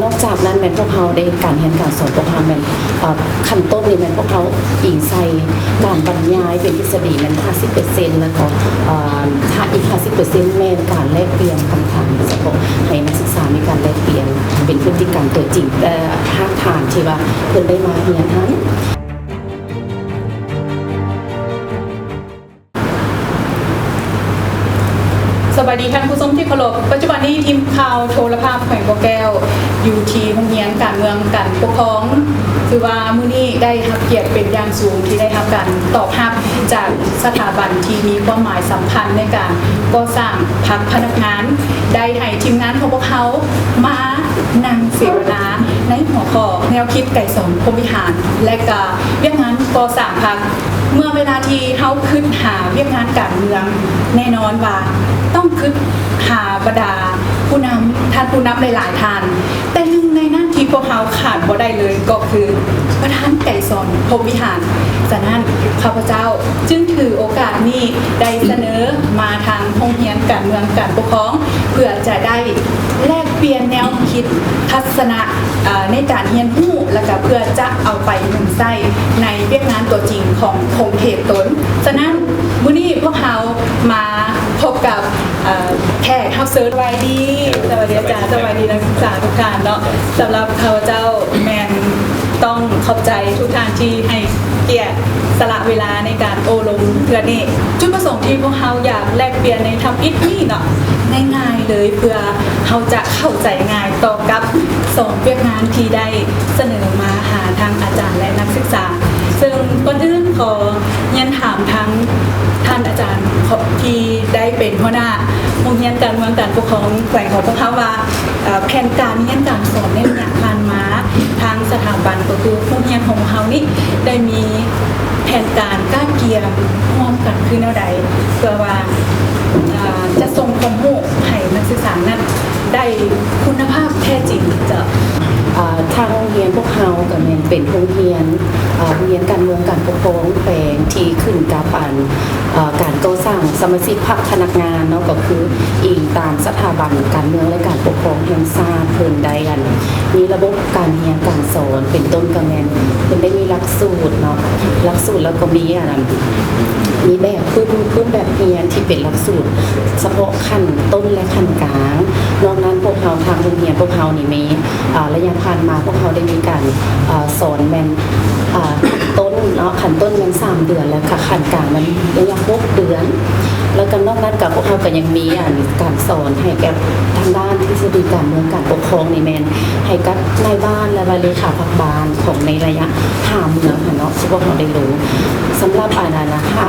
นอกจากนั้นแม่นพวกเขาได้การเรียนการสอนพวกเขาแม่นขั้นต้นนี่แม่นพวกเขาอิงใส่การบรรยายเป็นทฤษฎีแม่น 50% แล้วก็ถ้าอีก 50% แม่นการแลกเปลี่ยนคำถามสำหรับให้นักศึกษามีการแลกเปลี่ยนเป็นพฤติกรรมตัวจริงภาคฐานที่ว่าเพิ่นได้มาเรียนทั้งสวัสดีท่านผู้ชมที่เคารพปัจจุบันนี้ทีมข่าวโทรภาพแขวงบ่อแก้วอยู่ที่โรงเรียนการเมืองการปกครองคือว่ามื้อนี้ได้รับเกียรติเป็นอย่างสูงที่ได้รับการตอบรับจากสถาบันที่มีความหมายสำคัญในการก่อสร้างพรรคพนักงานได้ให้ทีมงานของพวกเขามานั่งเสวนาในหัวข้อแนวคิดไก่สอนพรหมวิหารและก็เรื่องงานก่อสร้างพรรคเมื่อเวลาที่เขาคิดหาเรื่องงานการเมืองแน่นอนว่าต้องคิดหาบรรดาผู้นำท่านผู้นำหลายๆท่านแต่หนึ่งในนั้นที่พวกเขาขาดบ่ได้เลยก็คือประธานไก่สอนพรหมวิหารฉะนั้นข้าพเจ้าจึงถือโอกาสนี้ได้เสนอมาทางโรงเรียนการเมืองการปกครองเพื่อจะได้แลกเปลี่ยนแนวคิดทัศนะในการเรียนรู้และก็เพื่อจะเอาไปนำใช้ในเวียกงานตัวจริงของเขตตนฉะนั้นมื้อนี้พวกเขามาพบกับแขกรับเชิญสวัสดีอาจารย์สวัสดีนักศึกษาทุกท่านเนาะสำหรับข้าพเจ้าแมนต้องขอบใจทุกท่านที่ให้เกียรติสละเวลาในการโอลมเพื่อนี่จุดประสงค์ที่พวกเขาอยากแลกเปลี่ยนในทำอิฐนี่เนาะง่ายๆเลยเพื่อเขาจะเข้าใจง่ายต่อกับสองเวียกงานที่ได้เสนอมาหาทางอาจารย์และนักศึกษาซึ่งก่อนอื่นขอยันถามทั้งท่านอาจารย์ที่ได้เป็นหัวหน้าโรงเรียนการเมืองการปกครองแขวงของพวกเขาว่าแผนการเรียนการสอนในอย่างผ่านมาทางสถาบันก็คือโรงเรียนของเขานี่ได้มีแผนการก้าวเกียร์ร่วมกันคือแนวใดเพื่อว่าจะส่งความรู้ให้นักศึกษานั้นได้คุณภาพแท้จริงจะทางโรงเรียนพวกเขาก็เป็นโรงเรียนการเมืองการปกครองแปลงที่ขึ้นกับการก่อสร้างสมาชิกพรรคพนักงานเนาะก็คืออิงตามสถาบันการเมืองและการปกครองแห่งชาติเพิ่นได้กันมีระบบการเรียนการสอนเป็นต้นกระแมนเพิ่นได้มีหลักสูตรเนาะหลักสูตรแล้วก็มีมีแบบพื้นแบบเรียนที่เป็นหลักสูตรเฉพาะขั้นต้นและขั้นกลางนอกนั้นพวกเขาทางโรงเรียนพวกเขานี่มีระยะผ่านมาพวกเขาได้มีการสอนแมนต้นเนาะขั้นต้นแมน3 เดือนแล้วค่ะขั้นกลางมันระยะ6 เดือนแล้วก็นอกนั้นกับพวกเขาก็ยังมีการสอนให้แก่ทางด้านทฤษฎีการเมืองการปกครองนี่แมนให้กับนายบ้านและเลขาพรรคบาลของในระยะ5 เมืองค่ะเนาะที่พวกเขาได้รู้สำหรับนะคะ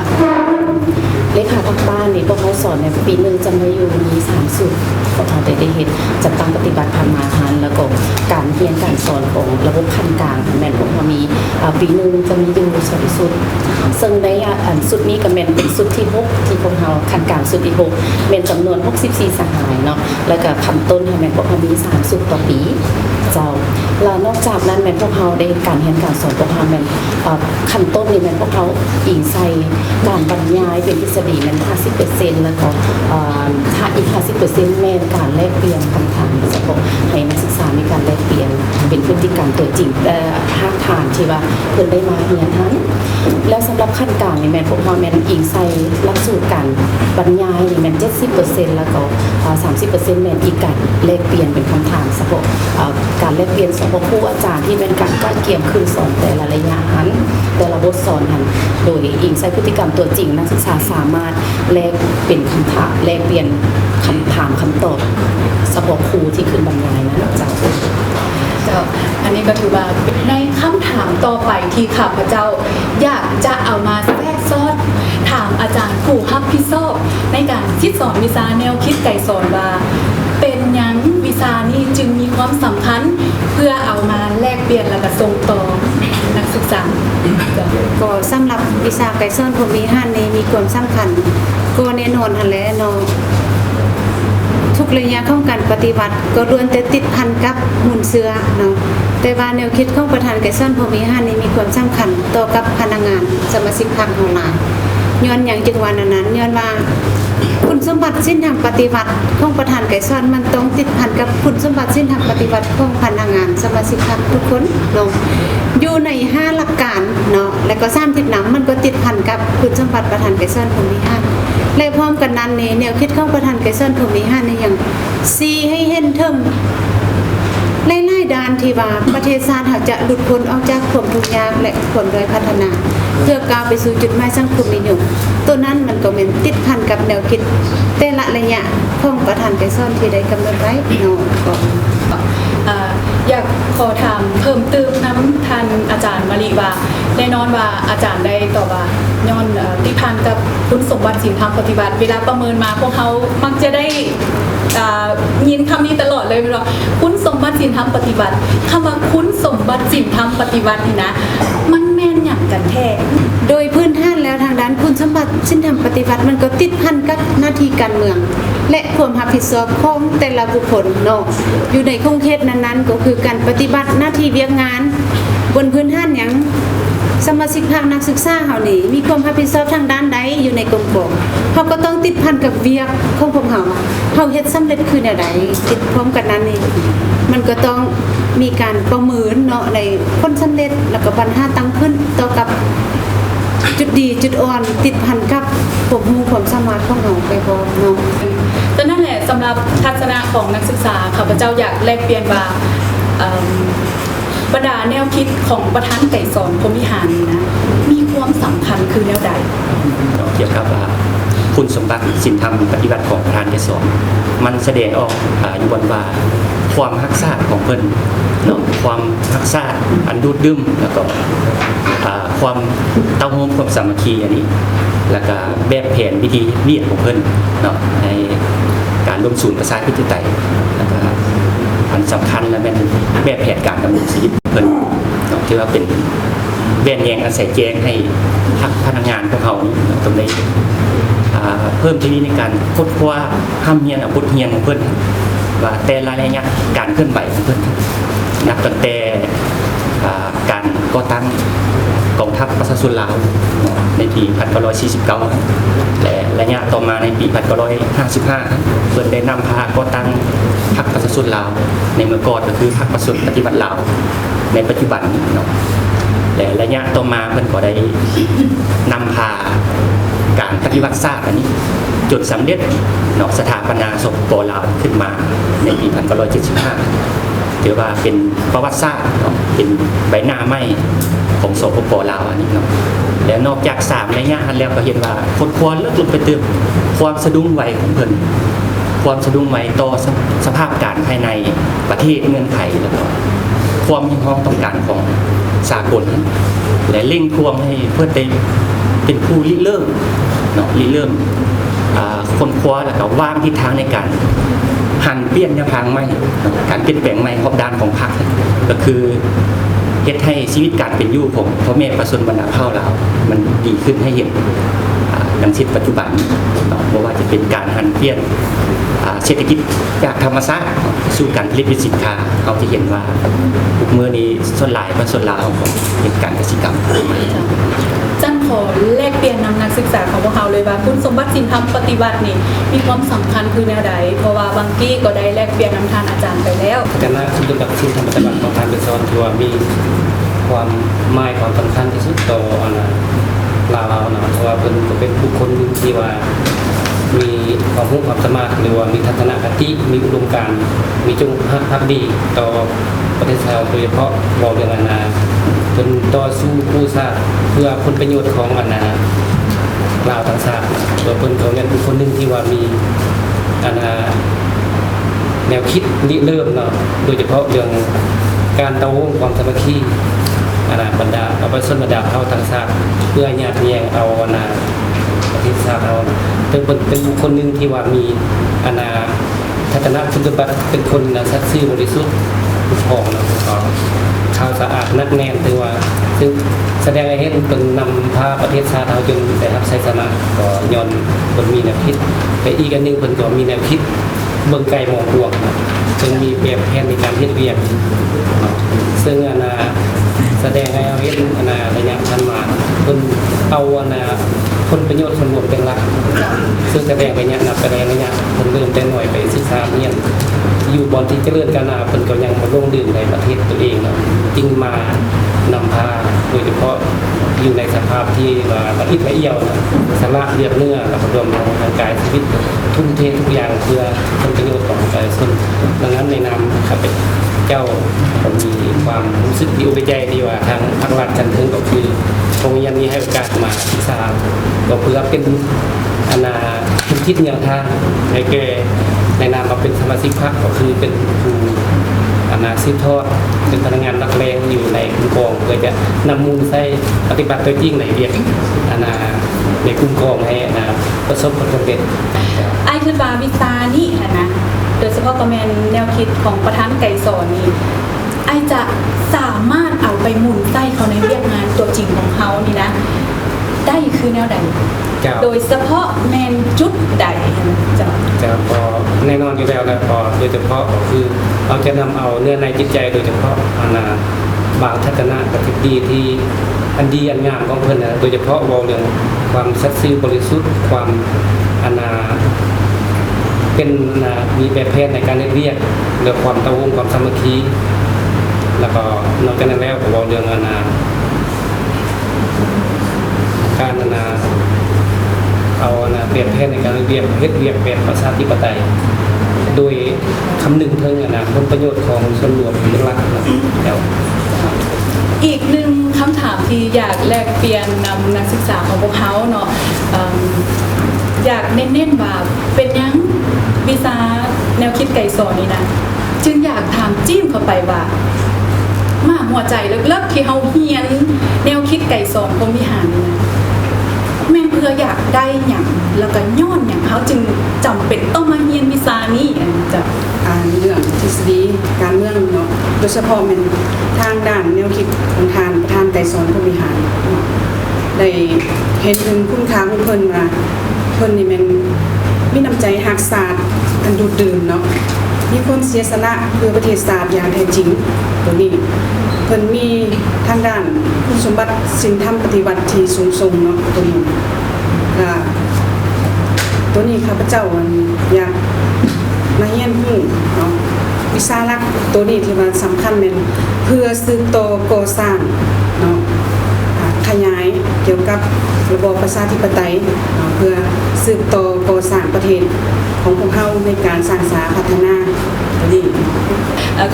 เลขาพรรคบ้านนี่พวกเขาสอนในปีนึงจะมาอยู่มี3 สูตรพวกเขาได้เห็นจัดตั้งปฏิบัติธรรมาหารแล้วก็การเรียนการสอนของระบบขั้นกลางแมนพวกเขามีปีนึงจะมีอยู่2 สูตรซึ่งในสุดนี้ก็แมนเป็นสุดที่6ที่พวกเขาขั้นกลางสุดที่6แมนจำนวน64 สหายเนาะแล้วก็ขั้นต้นแมนพวกเขามี3 สูตรต่อปีเจ้าแล้วนอกจากนั้นแมนพวกเขาได้การเรียนการสอนพวกเขาแมนขั้นต้นนี่แมนพวกเขาอิงใส่การบรรยายเป็นทฤษฎีแมน 50% แล้วก็ถ้าอีก 50% แมนการแลกเปลี่ยนคำถามสำหรับให้นักศึกษามีการแลกเปลี่ยนเป็นพฤติกรรมตัวจริงภาคฐานที่ว่าเพิ่นได้มาเรียนทั้งแล้วสำหรับขั้นกลางนี่แมนพวกเขาแมนอิงใส่หลักสูตรการบรรยายนี่แมน 70% แล้วก็30% แมนอีกการแลกเปลี่ยนเป็นคำถามสำหรับการแลกเปลี่ยนสำหรับผู้อาจารย์ที่เป็นการใกล้เคียงคืนสอนแต่ละระยะนั้นแต่ละบทสอนนั้นโดยอิงใส่พฤติกรรมตัวจริงนักศึกษาสามารถแลกเป็นคำถามแลกเปลี่ยนคำถามคำตอบสำหรับครูที่ขึ้นบรรยายนะเจ้าอันนี้ก็ถือว่าในคำถามต่อไปที่ข้าพเจ้าอยากจะเอามาแทรกซ้อนถามอาจารย์ผู้รับผิดชอบในการคิดสอนวิชาแนวคิดไก่สอนว่าเป็นยังวิชานี้จึงมีความสำคัญเพื่อเอามาแลกเปลี่ยนและก็ส่งต่อนักศึกษาก็สำหรับวิชาไก่สอนพรหมวิหารนี้มีความสำคัญก็แน่นอนหั่นแหละเนาะทุกระยะของการปฏิบัติก็ล้วนแต่ติดพันกับหุ่นเสือเนาะแต่ว่าแนวคิดของประธานไก่สอนพรหมวิหารนี้มีความสำคัญต่อกับพนักงานสมาชิกพรรคของหลาย ย้อนอย่างจังหวะนั้นย้อนว่าคุณสมบัติเส้นทางปฏิบัติของประธานไก่ซ่อนมันต้องติดพันกับคุณสมบัติเส้นทางปฏิบัติของพนักงานสมาชิกพรรคทุกคนเนาะอยู่ใน5หลักการเนาะแล้วก็3ทิศนำมันก็ติดพันกับคุณสมบัติประธานไก่ซ่อนภูมิภาคและพร้อมกันนั้นนี่แนวคิดของประธานไก่ซ่อนภูมิภาคนี่ยังซีให้เห็นถึงหลายๆด้านที่ว่าประเทศชาติเราจะหลุดพ้นออกจากความทุกข์ยากและความด้อยพัฒนาเพื่อก้าวไปสู่จุดหมายสังคมนิยมตัวนั้นมันก็เป็นติดพันกับแนวคิดแต่ละระยะของประธานไก่ซ่อนที่ได้กำหนดไว้เนาะก็ อยากขอถามเพิ่มเติมน้ำทันอาจารย์มารีว่าแน่นอนว่าอาจารย์ได้ตอบว่าย้อนติดพันกับคุณสมบัติศีลธรรมปฏิบัติเวลาประเมินมาพวกเขามักจะได้ยินคำนี้ตลอดเลยว่าคุณสมบัติศีลธรรมปฏิบัติคำว่าคุณสมบัติศีลธรรมปฏิบัตินี่นะมันแม่นอย่างกันแท้ โดยพื้นฐานแล้วทางด้านคุณสมบัติสิ้นธรรมปฏิบัติมันก็ติดพันกับหน้าที่การเมือง และความรับผิดชอบของแต่ละบุคคลเนาะอยู่ในคงเขตนั้นๆก็คือการปฏิบัติหน้าที่เวียกงาน บนพื้นฐานหยังสมาชิกภาคนักศึกษาเฮานี่มีความรับผิดชอบทางด้านใดอยู่ในกรมกองเขาก็ต้องติดพันกับเวียกของพวกเฮาเฮาเฮ็ดสำเร็จคือแนวใดติดพร้อมกันนั้นนี่มันก็ต้องมีการประเมินเนาะในผลสำเร็จแล้วก็ปัญหาตั้งขึ้นต่อกับจุดดีจุดอ่อนติดพันกับความรู้ความสามารถของเราไปพร้อมเนาะ แต่นั่นแหละสำหรับทัศนะของนักศึกษาข้าพเจ้าอยากแลกเปลี่ยนว่าบรรดาแนวคิดของประธานไก่สอนพรหมวิหารนี่นะมีความสำคัญคือแนวใด เกี่ยวกับคุณสมบัติศีลธรรมปฏิบัติของประธานไก่สอนมันแสดงออกอยู่บนว่าความรักษาของเพิ่นเนาะความรักษาอันดูดดื่มแล้วก็ความเต้าโฮมความสามัคคีอันนี้แล้วก็แบบแผนวิธีเรียนของเพิ่นเนาะในการร่วมศูนย์ประชาธิปไตยแล้วก็อันสำคัญและเป็นแบบแผนการดำรงชีวิตเพิ่นเนาะที่ว่าเป็นแบนแยงอาศัยแจงให้พนักงานของเขาตรงนี้เพิ่มที่นี้ในการค้นคว้าห้ามเฮียนบทเฮียนของเพิ่นว่าแต่ละระยะการเคลื่อนไหวของเพิ่นนับตั้งแต่การก่อตั้งกองทัพประชาชนลาวในปี1949และระยะต่อมาในปี1955เพิ่นได้นำพาก่อตั้งพรรคประชาชนลาวในเมื่อก่อนก็คือพรรคประชาชนปฏิบัติลาวในปัจจุบันเนาะและระยะต่อมาเพิ่นก็ได้นำพาการปฏิวัติศาสตร์อันนี้จนสำเร็จเนาะสถาปนาสปป.ลาวขึ้นมาในปี1975ถือว่าเป็นประวัติศาสตร์เนาะเป็นใบหน้าใหม่ของสปป.ลาวอันนี้เนาะและนอกจาก3ระยะอันแล้วก็เห็นว่าคนควรเลิกลงไปเติมความสะดุ้งไหวของเพิ่นความสะดุ้งไหวต่อสภาพการภายในประเทศเงื่อนไขแล้วก็ความยิ่งห้องต้องการของสากลและเร่งทวงให้เพื่อได้เป็นผู้ริเริ่มเนาะริเริ่มคนคว้าแล้วก็วางทิศทางในการหันเปลี่ยนแนวทางใหม่การเปลี่ยนแปลงใหม่ของด้านของพรรคก็คือเฮ็ดให้ชีวิตการเป็นอยู่ของพ่อแม่ประชาชนบรรดาเผ่าลาวมันดีขึ้นให้เห็นดังเช่นปัจจุบันเพราะว่าจะเป็นการหันเปลี่ยนเศรษฐกิจจากธรรมชาติสู่การผลิตสินค้าเราจะเห็นว่าทุกเมื่อนี้ส่วนหลายประชาชนลาวของเป็นการเกษตรกรรมจันขอแลกเปลี่ยนนำนักศึกษาของพวกเราเลยว่าคุณสมบัติศีลธรรมปฏิบัตินี่มีความสำคัญคือแนวใดเพราะว่าบางกี้ก็ได้แลกเปลี่ยนนำทานอาจารย์ไปแล้ว คณะคุณสมบัติศีลธรรมปฏิบัติของทางเป็นสอนที่ว่ามีความหมายความสำคัญที่สุดต่อลาวนะเพราะว่าเป็นก็เป็นบุคคลหนึ่งที่ว่ามีความรู้ความสามารถหรือว่ามีทัศนคติมีอุดมการณ์มีจงรักดีต่อประเทศเราโดยเฉพาะบอกเรื่องเป็นต่อสู้ผู้ชาติเพื่อผลประโยชน์ของลาวทั้งชาติโดยเป็นเขาเนี่ยเป็นคนหนึ่งที่ว่ามีแนวคิดริเริ่มเนาะโดยเฉพาะเรื่องการเต้าหู้ความสามัคคีบรรดาประชาชนบรรดาเผ่าทั้งชาติเพื่อญาติแยงเอาประเทศชาติเราเป็นบุคคลหนึ่งที่ว่ามีทัศนคุณสมบัติเป็นคนสัตย์ซื่อบริสุทธิ์ผู้พองนะข่าวสะอาดนักแน่นถือว่าซึ่งแสดงให้เห็นเป็นนำพาประเทศชาติเราจนได้รับชัยชนะก็ย้อนคนมีแนวคิดแต่อีกอันหนึ่งคนก็มีแนวคิดเบิ่งไกลมองกว้างซึ่งมีแบบแผนในการเฮ็ดเวียกซึ่ง แสดงให้เราเห็นระยะผ่านมาเพิ่นเอาผลประโยชน์ส่วนรวมเป็นหลักซึ่งแสดงระยะนับไประยะเพิ่นเริ่มแต่น้อยไปศึกษาเรียนอยู่บอนที่เจริญก้าวหน้าเพิ่นก็ยังมาลงดื่มในประเทศตัวเองเนาะจึงมานำพาโดยเฉพาะอยู่ในสภาพที่ว่าละเอียดละเอียดนะสละเรียบเนื้อแล้วก็รวมทางกายชีวิตทุ่มเททุกอย่างเพื่อผลประโยชน์ของประชาชนดังนั้นในนามข้าพเจ้าผมมีความรู้สึกดีอกดีใจดีว่าทางภาครัฐจันทึงก็คือโรงเรียนนี้ให้โอกาสมาศึกษาก็เพื่อเป็นคุณคิดแนวทางให้แก่ในนามมาเป็นสมาชิกพรรคก็คือเป็นผู้สืบทอดเป็นพนักงานนักเลงอยู่ในกลุ่มกองเพื่อจะนำมูลใช้ปฏิบัติตัวจริงในเรียนในกลุ่มกองให้ประสบผลสำเร็จไอ้คือว่าวิชานี่นะโดยเฉพาะก็แม่นแนวคิดของประธานไก่สอนนี่ไอ้จะสามารถเอาไปหมุนใต้เขาในเรียกงานตัวจริงของเขานี่นะได้คือแนวใดโดยเฉพาะแมนจุดใดจะพอแน่นอนอยู่แล้วนะพอโดยเฉพาะก็คือเราจะนำเอาเนื้อในจิตใจโดยเฉพาะบางทัศนะปฏิดีที่อันดีอันงามของเพิ่นนะโดยเฉพาะเรื่องความสัตย์ซื่อบริสุทธิ์ความเป็นมีแบบแพทย์ในการเรียกเรื่องความตะวงความสามัคคีแล้วก็นอกจากนั้นแล้วก็เรื่องการเอาเปรียบเทียบในการเรียบแบบประชาธิปไตยโดยคำนึงถึงผลประโยชน์ของส่วนรวมเป็นหลักแล้วอีกหนึ่งคำถามที่อยากแลกเปลี่ยนนำนักศึกษาของพวกเขาเนาะอยากเน้นๆว่าเป็นยังวิชาแนวคิดไก่สอนนี่นะจึงอยากถามจิ้มเข้าไปว่ามาหัวใจเลิกๆที่เขาเฮียนแนวคิดไก่สอนพรหมวิหารนี่นะแม่เพื่ออยากได้อย่างแล้วก็ย้อนอย่างเขาจึงจำเป็นต้องมาเรียนวิชานี้จะเรื่องทฤษฎีการเมืองเนาะโดยเฉพาะเป็นทางด้านแนวคิดของประธานไก่สอนผู้บริหารได้เห็นถึงคุณค่าของเพิ่นว่าเพิ่นนี่มันมีน้ำใจหักศาสตร์อันดูดดื่มเนาะมีคนเสียสละเพื่อประเทศศาสตร์อย่างแท้จริงตัวนี้เพิ่นมีทางด้านคุณสมบัติศีลธรรมปฏิบัติที่สูงส่งเนาะตัวนี้ข้าพเจ้าอยากมาเรียนรู้เนาะวิชาหลักตัวนี้ที่ว่าสำคัญเป็นเพื่อสืบต่อก่อสร้างเนาะขยายเกี่ยวกับระบอบประชาธิปไตยเพื่อสืบต่อก่อสร้างประเทศของพวกเขาในการสร้างสรรค์พัฒนาตัวนี้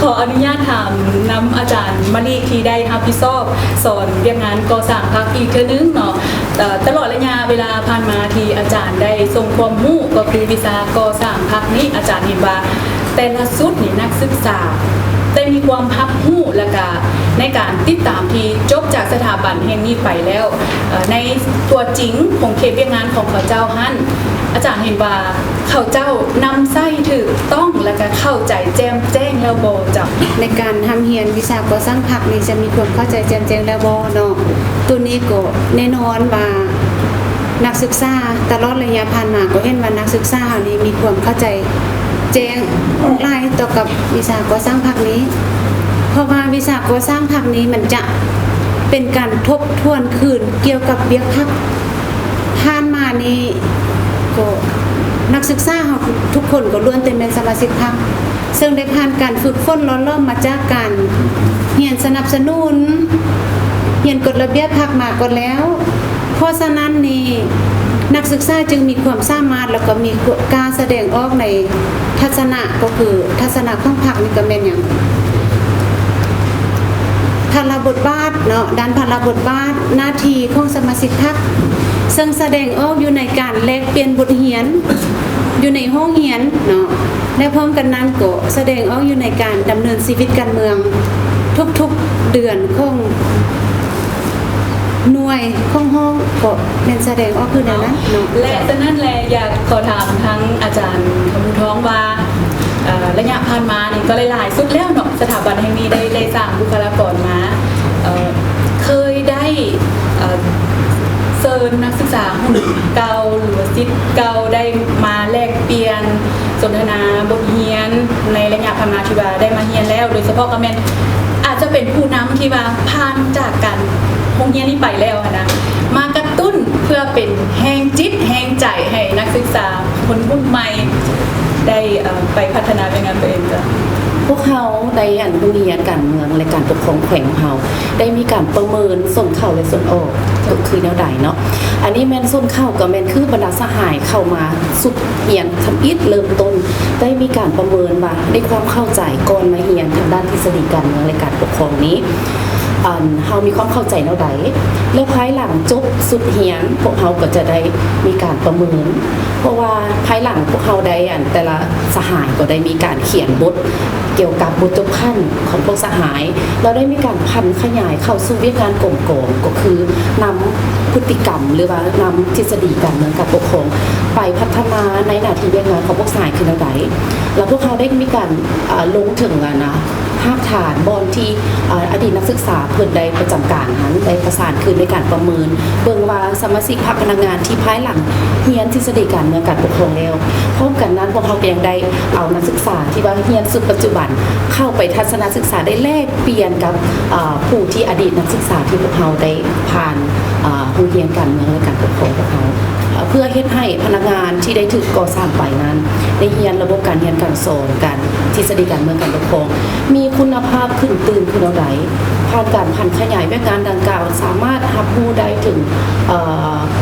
ขออนุญาตถามนำอาจารย์มณีที่ได้รับผิดชอบสอนเรียนงานก่อสร้างพรรคอีกเทื่อนึงเนาะตลอดระยะเวลาผ่านมาที่อาจารย์ได้ทรงความรู้ก็คือวิชาก่อสร้างพรรคนี้อาจารย์เห็นว่าแต่ละสุดนี่นักศึกษาได้มีความพักหู้และก็ในการติดตามที่จบจากสถาบันแห่งนี้ไปแล้วในตัวจริงของเขตเวียงงานของเขาเจ้าฮั่นอาจารย์เห็นว่าเขาเจ้านำไส้ถูกต้องและก็เข้าใจแจ่มแจ้งแล้วบ่จ้ะในการทำเรียนวิชาก่อสร้างพรรคนี่จะมีความเข้าใจแจ่มแจ้งแล้วบ่เนาะตัวนี้ก็แน่นอนว่านักศึกษาตลอดระยะผ่านมาก็เห็นว่านักศึกษานี่มีความเข้าใจแจ้งหลายต่อกับวิชาก่อสร้างพรรคนี้เพราะว่าวิชาก่อสร้างพรรคนี้มันจะเป็นการทบทวนคืนเกี่ยวกับเวียกพรรคผ่านมานี้ก็นักศึกษาทุกคนก็ล้วนเป็นสมาชิกพรรคซึ่งได้ผ่านการฝึกฝนล้อมรอบมาจากการเรียนสนับสนุนเรียนกฎระเบียบพรรคมาก่อนแล้วเพราะฉะนั้นนี่นักศึกษาจึงมีความสามารถแล้วก็มีการแสดงออกในทัศนะก็คือทัศนะของพรรคนี่ก็แม่นอย่างพลบทบาทเนาะด้านพลบทบาทหน้าที่ของสมาชิกพรรคซึ่งแสดงออกอยู่ในการแลกเปลี่ยนบทเรียนอยู่ในห้องเรียนเนาะและพร้อมกันนั้นก็แสดงออกอยู่ในการดำเนินชีวิตการเมืองทุกๆเดือนของหน่วยของห้องก็เป็นแสดงออกคือนั้นเนาะและฉะนั้นแหละอยากขอถามทั้งอาจารย์คำพูท้องว่าระยะผ่านมานี่ก็หลายๆสุดแล้วเนาะสถาบันแห่งนี้ได้สร้างบุคลากรมาเคยได้เซิร์นนักศึกษาหุ่นเก่าหรือซิทเก่าได้มาแลกเปลี่ยนสนทนาบทเรียนในระยะผ่านมาที่ว่าได้มาเรียนแล้วโดยเฉพาะก็แม่นอาจ จะเป็นผู้นำที่ว่าผ่านจากการโรงเรียนนี้ไปแล้วอะนะมากระตุ้นเพื่อเป็นแห่งจิตแห่งใจให้นักศึกษาคนรุ่นใหม่ได้ไปพัฒนาเป็นงานตัวเองจ้ะ พวกเขาได้อันโรงเรียนการเมืองและการปกครองแขวงของเขาได้มีการประเมินส่วนเข้าและส่วนออกก็คือแนวใดเนาะอันนี้แม่นส่วนเข้ากับแม่นคือบรรดาสหายเข้ามาสุดเรียนทำอิฐเริ่มต้นได้มีการประเมินว่าได้ความเข้าใจก่อนมาเรียนทางด้านทฤษฎีการเมืองและการปกครองนี้เฮามีความเข้าใจแนวใดแล้วภายหลังจบสุดเรียนพวกเฮาก็จะได้มีการประเมินเพราะว่าภายหลังพวกเฮาได้แต่ละสหายก็ได้มีการเขียนบทเกี่ยวกับบทจบขั้นของพวกสหายเราได้มีการพันขยายเข้าสู่วิชาการกลมกองก็คือนำพฤติกรรมหรือว่านำทฤษฎีการเมืองการปกครองไปพัฒนาในหน้าที่การงานของพวกสหายคือแนวใดแล้วพวกเขาได้มีการลงถึงภาคฐานบอลที่อดีตนักศึกษาเพิ่นได้ประจำการนั้นได้ประสานคืนในการประเมินเบิ่งว่าสมาชิกพรรคพนักงานที่ภายหลังเรียนทฤษฎีการเมืองการปกครองแล้วพร้อมกันนั้นพวกเขาก็ยังได้เอานักศึกษาที่ว่าเรียนสุดปัจจุบันเข้าไปทัศนศึกษาได้แลกเปลี่ยนกับผู้ที่อดีตนักศึกษาที่พวกเขาได้ผ่านโรงเรียนการเมืองและการปกครองพวกเขาเพื่อเฮ็ดให้พนักงานที่ได้ถูกก่อสร้างไปนั้นได้เรียนระบบการเรียนการสอนการทฤษฎีการเมืองการปกครองมีคุณภาพขึ้นตื่นขึ้นเอาใดผ่านการพันขยายแวกงานดังกล่าวสามารถรับรู้ได้ถึง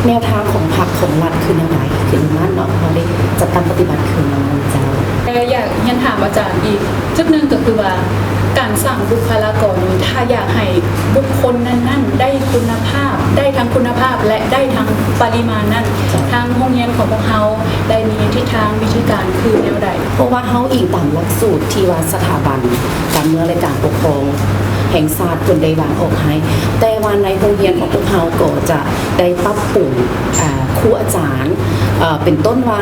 แนวทางของพรรคของรัฐขึ้นเอาใดขึ้นนั้นเนาะเขาได้จัดตั้งปฏิบัติขึ้นมาเจ้า แต่อยากยันถามอาจารย์อีกจุดหนึ่งก็คือว่าการสร้างบุคลากรนี้ถ้าอยากให้บุคคลนั้นๆได้คุณภาพได้ทั้งคุณภาพและได้ทั้งปริมาณนั้นทางโรงเรียนของพวกเราได้มีทิศทางวิธีการคือแนวใด เพราะว่าเฮาอิงตามหลักสูตรที่ว่าสถาบันการเมืองและการปกครองแห่งชาติเพิ่นได้วางออกให้แต่ว่าในโรงเรียนของพวกเฮาก็จะได้ปรับปรุงครูอาจารย์เป็นต้นว่า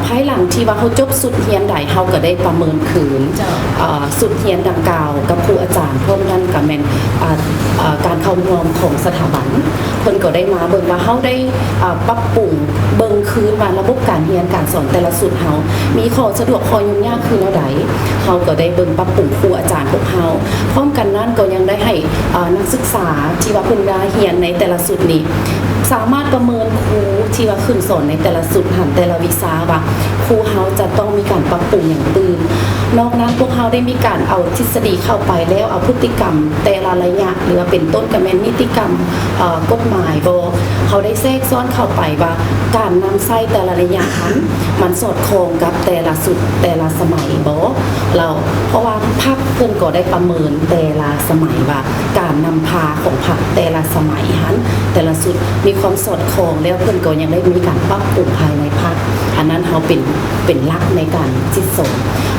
ภายหลังที่ว่าเขาจบสุดเรียนใดเฮาก็ได้ประเมินคืนสุดเรียนดังกล่าวกับครูอาจารย์พร้อมกันกับแม่นการเข้าร่วมของสถาบันเพิ่นก็ได้มาเบิ่งว่าเฮาได้ปรับปรุงเบิ่งคืนว่าระบบการเรียนการสอนแต่ละสุดเฮามีข้อสะดวกข้อยุ่งยากคือแนวใดเฮาก็ได้เบิ่งปรับปรุงครูอาจารย์พวกเฮาพร้อมกันนั้นก็ยังได้ให้นักศึกษาที่ว่าเพิ่นได้เรียนในแต่ละสุดนี้สามารถประเมินครูที่ว่าขึ้นสอนในแต่ละสุดหันแต่ละวิชาว่าครูเฮาจะต้องมีการปรับปรุงอย่างตื่นนอกนั้นพวกเฮาได้มีการเอาทฤษฎีเข้าไปแล้วเอาพฤติกรรมแต่ละระยะหรือว่าเป็นต้นกับแม่นนิติกรรมกฎหมายบ่เขาได้แทรกซ้อนเข้าไปว่าการนำใช้แต่ละระยะนั้นมันสอดคล้องกับแต่ละสุดแต่ละสมัยบ่เราเพราะว่าพรรคเพิ่นก็ได้ประเมินแต่ละสมัยว่าการนำพาของพรรคแต่ละสมัยนั้นแต่ละสุดมีความสอดคล้องแล้วเพิ่นก็ยังได้มีการปรับปรุงภายในพรรคอันนั้นเขาเป็นหลักในการจิตสอน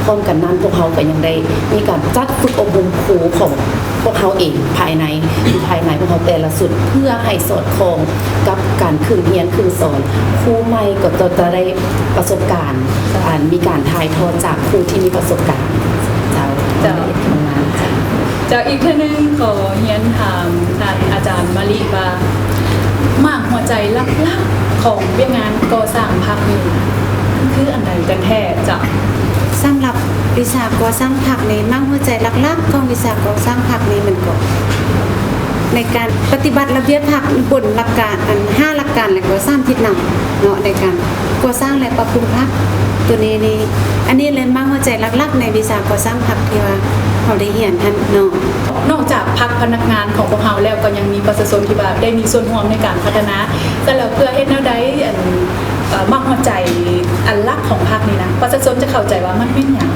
พร้อมกันนั้นพวกเขาก็ยังได้มีการจัดฝึกอบรมครูของพวกเขาเองภายในพวกเขาแต่ละสุดเพื่อให้สอดคล้องกับการคืนเรียนคืนสอนครูใหม่ก็จะได้ประสบการณ์มีการถ่ายทอดจากครูที่มีประสบการณ์เจ้าทำงานจ้ะ จากอีกท่านหนึงขอเรียนถามท่านอาจารย์มะลิว่ามากหัวใจลักๆของเวียกงานก่อสร้างพรรคนี้คืออันใดกันแท้จ้ะ สำหรับวิชาก่อสร้างผักนี้มั่งหัวใจหลักๆของวิชาก่อสร้างผักนี้มันก็ในการปฏิบัติระเบียบผักบนหลักการ5หลักการและก็3ทิศนำเนาะในการก่อสร้างและปรับปรุงผักตัวนี้นี่อันนี้เลยมั่งหัวใจหลักๆในวิชาก่อสร้างผักที่ว่าเราได้เรียนท่านเนาะ นอกจากพรรคพนักงานของพวกเราแล้วก็ยังมีประชาชนที่แบบได้มีส่วนร่วมในการพัฒนาแต่แล้วเพื่อเฮ็ดแนวใดมากหัวใจอันลักของพรรคนี้นะประชาชนจะเข้าใจว่ามันเป็นหยัง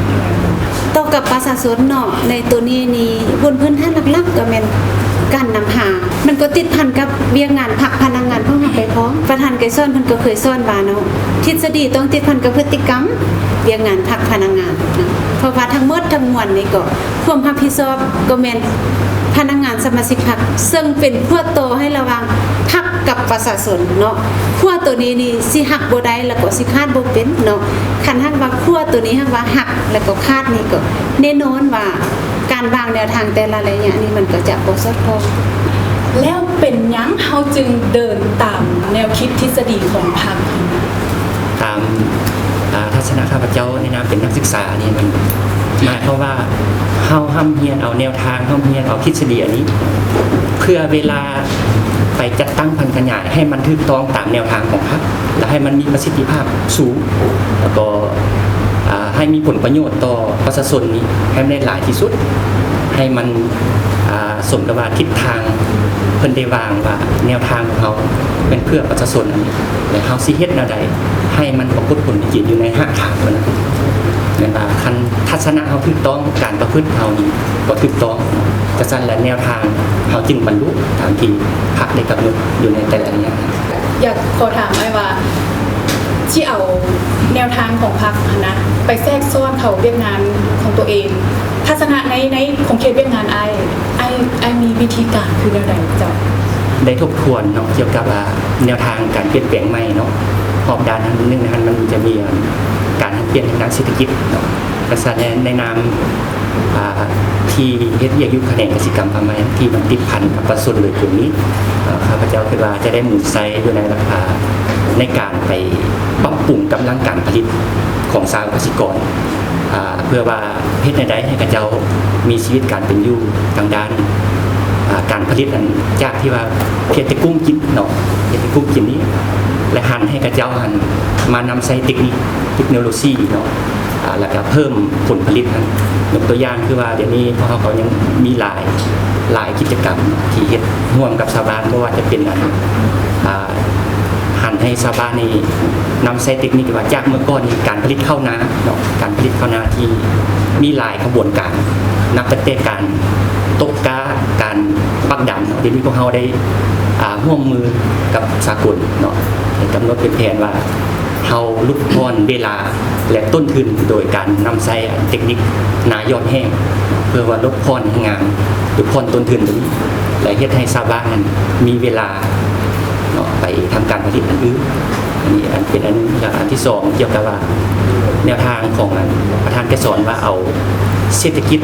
ต่อกับประชาชนเนาะในตัวนี้นี่บนพื้นฐานหลักๆก็แม่นการนำหามันก็ติดพันกับเวียกงานผักพนักงานของเราไปพร้อมประธานไกสอนเพิ่นก็เคยสอนว่าเนาะทฤษฎีต้องติดพันกับพฤติกรรมเวียกงานผักพนักงานนะเพราะว่าทั้งหมดทั้งมวลนี่ก็ความรับผิดชอบก็แม่นพนักงานสมาชิกพรรคซึ่งเป็นขั้วโตให้ระวังพรรคกับประชาชนเนาะขั้วตัวนี้นี่สิหักบ่ได้แล้วก็สิคาดบ่เป็นเนาะคันหักว่าขั้วตัวนี้หักว่าหักแล้วก็คาดนี่ก็แน่นอนว่าการวางแนวทางแต่ละระยะนี่มันก็จะบ่สอดคล้อง แล้วเป็นหยังเฮาจึงเดินตามแนวคิดทฤษฎีของพรรคนี้นะ ตามทัศนะข้าพเจ้าในนามเป็นนักศึกษานี่มันหมายความว่าเฮา ห้ามเฮียนเอาแนวทางห้ามเฮียนเอาทฤษฎีอันนี้ เพื่อเวลาไปจัดตั้งพันธุ์ขยายให้มันถูกต้องตามแนวทางของพรรคและให้มันมีประสิทธิภาพสูงแล้วก็ให้มีผลประโยชน์ต่อประชาชนนี้ให้ได้หลายที่สุดให้มันสมกับว่าทิศทางเพิ่นได้วางว่าแนวทางของเขาเป็นเพื่อประชาชนและเฮาสิเฮ็ดแนวใดให้มันปรากฏผลจริงอยู่ในหากฐานนั้นแม่นว่าคันทัศนะเฮาถูกต้องการประพฤติเฮานี่บ่ถูกต้องกระซั่นและแนวทางเฮาจึงบรรลุตามที่พรรคได้กำหนดอยู่ในแต่ละระยะ อยากขอถามไอ้ว่าที่เอาแนวทางของพรรคนะไปแทรกซ้อนเขาเวียกงานของตัวเองทัศนะในของเขตเวียกงานไอ้มีวิธีการคือแนวใดเจ้า ได้ทบทวนเนาะเกี่ยวกับแนวทางการเปลี่ยนแปลงใหม่เนาะขอบด้านนั้นนึงนะครับมันจะมีการเปลี่ยนทางด้านเศรษฐกิจเนาะกระแสในนามที่เฮ็ดเวียกอยู่แขนงเกษตรกรรมทำไมที่มันติดพันกับประชาชนโดยกลุ่มนี้ข้าพเจ้าคิดว่าจะได้หมุนไซด์ด้วยในราคาในการไปปรับปรุงกำลังการผลิตของชาวเกษตรกรเพื่อว่าเฮ็ดในใดให้กระเจ้ามีชีวิตการเป็นอยู่ทางด้านการผลิตนั้นจากที่ว่าเพียงแต่กุ้งกินเนาะเพียงแต่กุ้งกินนี้และหันให้กระเจ้าหันมานำใช้เทคโนโลยีเนาะแล้วก็เพิ่มผลผลิตนั้นยกตัวอย่างคือว่าเดี๋ยวนี้พวกเขายังมีหลายกิจกรรมที่เฮ็ดร่วมกับชาวบ้านไม่ว่าจะเป็นหันให้ชาวบ้านนี่นำใช้เทคนิคว่าจากเมื่อก่อนนี่การผลิตข้าวนาเนาะการผลิตข้าวนาที่มีหลายกระบวนการนับตั้งแต่การตกกาการปักดำเนาะที่พวกเขาได้ร่วมมือกับสากลเนาะกำหนดเป็นแผนว่าเขาลดทอนเวลาและต้นทุนโดยการนำใช้เทคนิคนายอดแห้งเพื่อว่าลดทอนงานลดทอนต้นทุนตรงนี้และเฮ็ดให้ชาวบ้านนั้นมีเวลาเนาะไปทำการผลิตอันอื่นอันนี้เป็นอันที่สองเกี่ยวกับว่าแนวทางของประธานได้สอนว่าเอาเศรษฐกิจ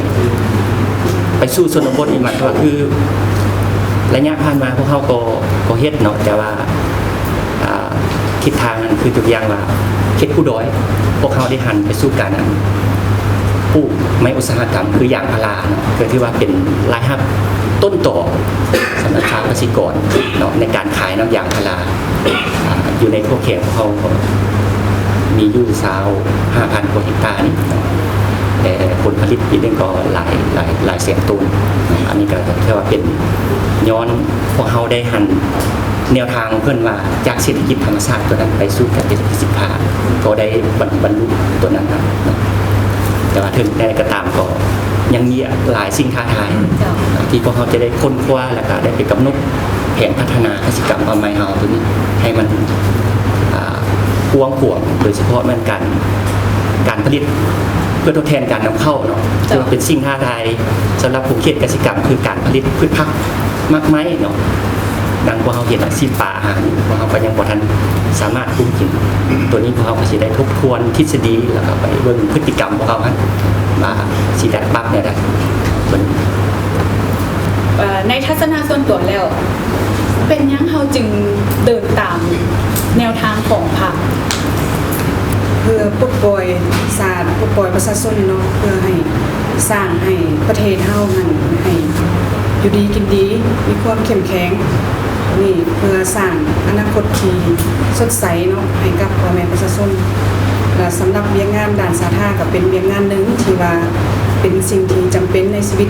ไปสู่ชนบทอีกมันก็คือระยะผ่านมาพวกเขาก็เฮ็ดเนาะแต่ว่าทิศทางนั้นคือตัวอย่างว่าเขตผู้ดอยพวกเขาได้หันไปสู่การปลูกไม้อุตสาหกรรมคืออย่างพาราเนาะคือที่ว่าเป็นรายรับต้นต่อสำหรับชาวเกษตรกรเนาะในการขายน้ำยางพาราอยู่ในพวกเขตของเขามีอยู่5,000 กว่าเฮกตาร์นี่แต่ผลผลิตปีนึงก็หลายแสนตันอันนี้ก็ถือว่าเป็นย้อนพวกเขาได้หันแนวทางเพื่อนว่าจากเศรษฐกิจธรรมชาติตัวนั้นไปสู่การเป็นเศรษฐกิจสินค้าก็ได้บรรลุตัวนั้นนะแต่ว่าถึงได้ก็ตามก็ยังมีหลายสิ่งท้าทายที่พวกเขาจะได้ค้นคว้าแล้วก็ได้ไปกำหนดแผนพัฒนาเกษตรกรรมไม้เฮาตัวนี้ให้มันกว้างขวางโดยเฉพาะมันการผลิตเพื่อทดแทนการนำเข้าเนาะซึ่งเป็นสิ่งท้าทายสำหรับผู้เขตเกษตรกรรมคือการผลิตพืชผักมากไม้เนาะดังพวกเขาเห็นอาชีพป่าอาหารพวกเขาก็ยังบ่ทันสามารถปลูกกินตัวนี้พวกเขาก็สิได้ทบทวนทฤษฎีแล้วก็ไปเบิ่งพฤติกรรมพวกเขามาสิได้ปรับเนี่ยได้ในทัศนะส่วนตัวแล้วเป็นยังเฮาจึงเดินตามแนวทางของพรรคเพื่อปลดปล่อยศาสตร์ปลดปล่อยประชาชนเนาะเพื่อให้สร้างให้ประเทศเฮานั้นให้อยู่ดีกินดีมีความเข้มแข็งนี่เพื่อสร้างอนาคตที่สดใสเนาะให้กับพ่อแม่ประชาชนและสำหรับเวียกงานด้านสาธารณะก็เป็นเวียกงานหนึ่งที่ว่าเป็นสิ่งที่จำเป็นในชีวิต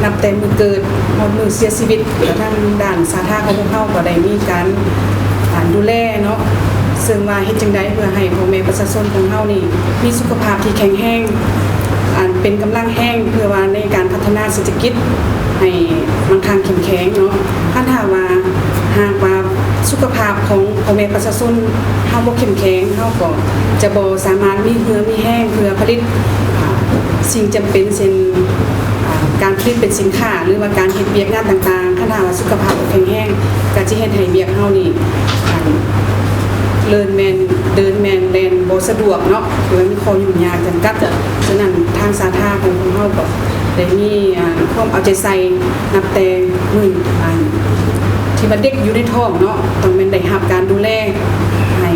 นับแต่มือเกิดหมดมือเสียชีวิตกระทั่งด้านสาธารณะของพวกเฮาก็ได้มีการดูแลเนาะซึ่งว่าเฮ็ดจังได๋เพื่อให้พ่อแม่ประชาชนของเฮานี่มีสุขภาพที่แข็งแรงเป็นกำลังแห้งเพื่อว่าในการพัฒนาเศรษฐกิจให้มั่งคั่งเข้มแข็งเนาะถ้าว่าหากว่าสุขภาพของพ่อแม่ประชาชนเฮาบ่เข้มแข็งเฮาก็จะบ่สามารถมีเหือมีแห้งเพื่อผลิตสิ่งจำเป็นเช่นการผลิตเป็นสินค้าหรือว่าการเฮ็ดเวียกงานต่างๆถ้าว่าสุขภาพบ่แข็งแรงก็สิเฮ็ดให้เวียกเฮานี่เดินแมนแลนบ่สะดวกเนาะคือมีข้อยุ่งยากจำกัดฉะนั้นทางสาธารณะของเฮาก็ได้มีความเอาใจใส่นับแต่มื้อที่ว่าเด็กอยู่ในท้องเนาะต้องแม่นได้รับการดูแลให้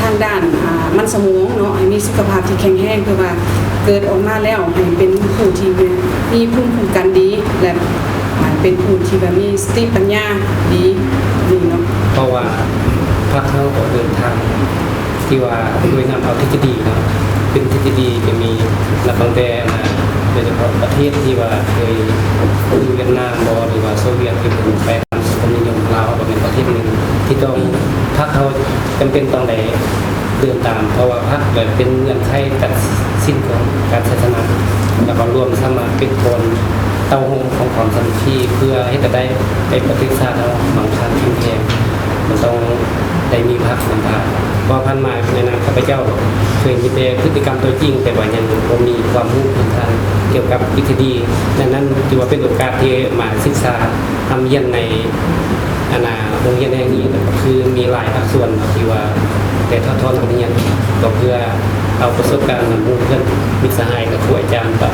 ทางด้านมันสมองเนาะให้มีสุขภาพที่แข็งแรงเพื่อว่า เกิดออกมาแล้วให้เป็นผู้ที่มีภูมิคุ้มกันดีและเป็นผู้ที่แบบมีสติปัญญาดีนี่เนาะ เพราะว่าพรรคเขาก็เดินทางที่ว่าด้วยนำเอาทฤษฎีเนาะเป็นทฤษฎีจะมีหลักบางแต่นะโดยเฉพาะประเทศที่ว่าเคยอยู่เวียดนามบ่หรือว่าโซเวียตที่เป็นแปลงสังคมนิยมลาวก็เป็นประเทศหนึ่งที่ต้องพรรคเขาจำเป็นต้องได้เดินตาม เพราะว่าพรรคแบบเป็นเงื่อนไขตัดสิ้นของการศาสนาแล้วก็รวมสามารถเป็นคนเต้าหู้ของความสามัคคีเพื่อให้จะได้ไปปฏิสัมพันธ์บางครั้งที่แท้มันต้องได้มีพรรคนำทางเพราะพันมาในนามข้าพเจ้าเคยมีแต่พฤติกรรมตัวจริงแต่ว่ายังบ่มีความรู้พื้นฐานเกี่ยวกับวิธีนั้นถือว่าเป็นโอกาสที่มาศึกษาทำเรียนในโรงเรียนแห่งนี้ก็คือมีหลายภาคส่วนที่ว่าแต่ทอดนักเรียนก็เพื่อเอาประสบการณ์นำหมู่เพื่อนมิตรสหายกับครูอาจารย์กับ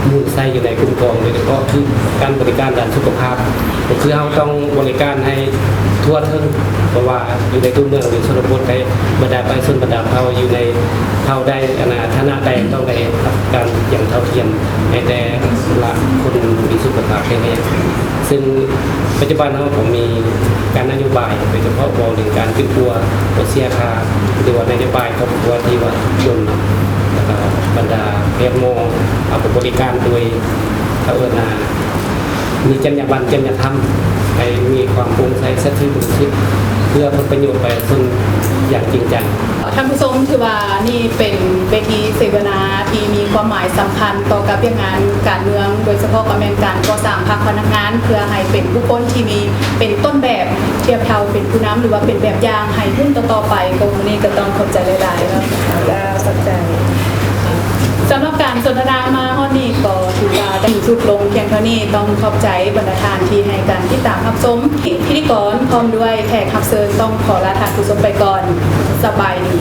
หมู่ใส่อยู่ในกลุ่มกองโดยเฉพาะคือการบริการด้านสุขภาพก็คือเราต้องบริการให้ทั่วถึงเพราะว่าอยู่ในตัวเมืองหรือชนบทได้บรรดาไปส่วนบรรดาเฮาอยู่ในเฮาได้ฐานะใดต้องได้รับการอย่างเท่าเทียมให้แต่ละคนมีสุขภาพแข็งแรงซึ่งปัจจุบันเราผมมีการนโยบายโดยเฉพาะบอกถึงการขึ้นตัวลดเสียค่าหรือว่านโยบายครอบครัวที่ว่ายนต์แล้วก็บรรดาแพทย์หมอเอาไปบริการโดยเขามีจรรยาบรรณจรรยธรรมให้มีความโปร่งใสสัตย์ซื่อบึงชิดเพื่อผลประโยชน์ไปคนอย่างจริงจัง ท่านผู้ชมถือว่านี่เป็นเวทีเสวนาที่มีความหมายสำคัญต่อกับงานการเมืองโดยเฉพาะกับการก่อสร้างพรรคพนักงานเพื่อให้เป็นผู้คนที่มีเป็นต้นแบบเทียบเท่าเป็นผู้นำหรือว่าเป็นแบบอย่างให้รุ่นต่อๆไปก็วันนี้ก็ต้องขอบใจหลายๆแล้วสนใจสำหรับการสนทนามาข้อนี้ก็ถือว่าได้สุดลงเพียงเท่านี้ต้องขอบใจบรรดาทานที่ให้การติดตามรับชมพิธีกรพร้อมด้วยแขกรับเชิญต้องขอลาทานผู้ชมไปก่อนสบายดี